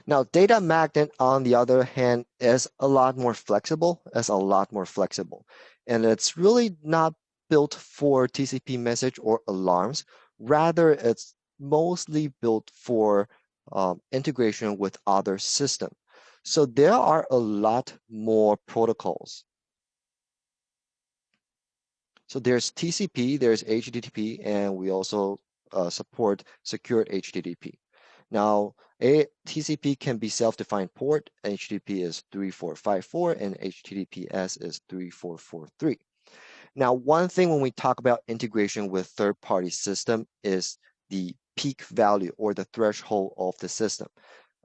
Now, data magnet, on the other hand, is a lot more flexible, and it's really not built for TCP message or alarms. Rather, it's mostly built for integration with other systems. So there are a lot more protocols. So there's TCP, there's HTTP, and we also support secured HTTP. Now, TCP can be self-defined port, HTTP is 3454, and HTTPS is 3443. Now, one thing when we talk about integration with third-party system is the peak value or the threshold of the system.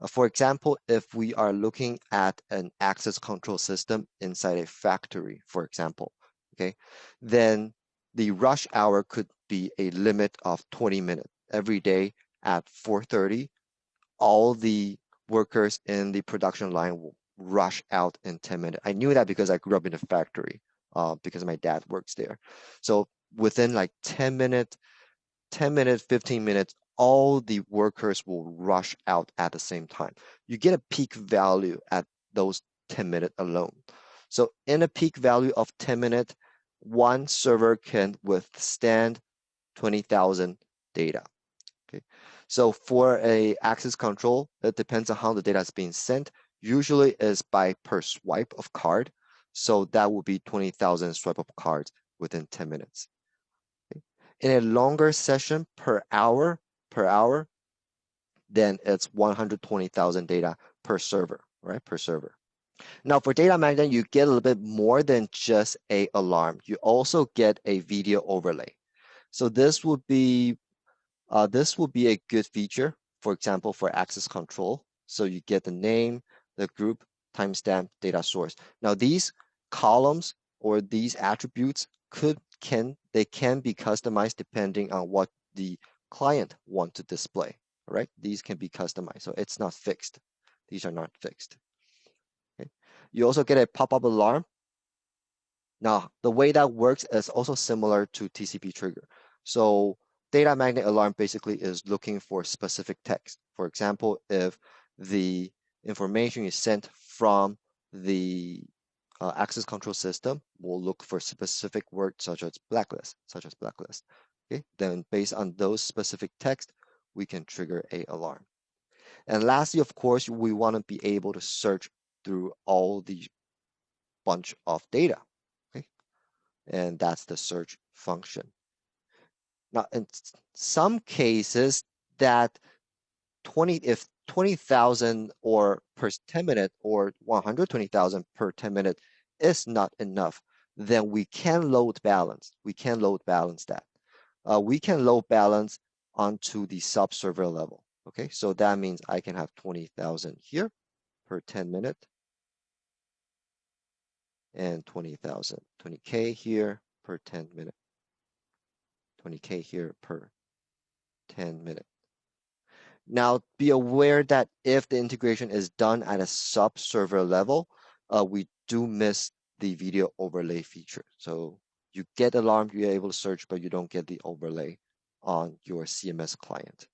For example, if we are looking at an access control system inside a factory, for example, okay, then the rush hour could be a limit of 20 minutes. Every day at 4:30, all the workers in the production line will rush out in 10 minutes. I knew that because I grew up in a factory, because my dad works there. So within like 10 minutes, 15 minutes, all the workers will rush out at the same time. You get a peak value at those 10 minutes alone. So in a peak value of 10 minutes, one server can withstand 20,000 data. Okay. So for a access control, it depends on how the data is being sent. Usually is by per swipe of card. So that would be 20,000 swipe of cards within 10 minutes. Okay. In a longer session per hour, then it's 120,000 data per server, right? Per server. Now for data magnet, you get a little bit more than just a alarm. You also get a video overlay. So this would be a good feature, for example, for access control. So you get the name, the group, timestamp, data source. Now these columns or these attributes can be customized depending on what the client want to display. All right, these can be customized, so it's not fixed. These are not fixed. Okay. You also get a pop-up alarm. Now the way that works is also similar to TCP trigger. So data magnet alarm basically is looking for specific text. For example, if the information is sent from the access control system, we'll look for specific words such as blacklist. Okay, then based on those specific text, we can trigger a alarm. And lastly, of course, we want to be able to search through all the bunch of data. Okay, and that's the search function. Now, in some cases, that if 20,000 or per 10 minutes or 120,000 per 10 minutes is not enough, then we can load balance. We can load balance that. We can load balance onto the sub-server level. Okay, so that means I can have 20,000 here per 10 minutes and 20,000, 20K here per 10 minutes, 20K here per 10 minutes. Now, be aware that if the integration is done at a sub-server level, we do miss the video overlay feature. So you get alarm, you're able to search, but you don't get the overlay on your CMS client.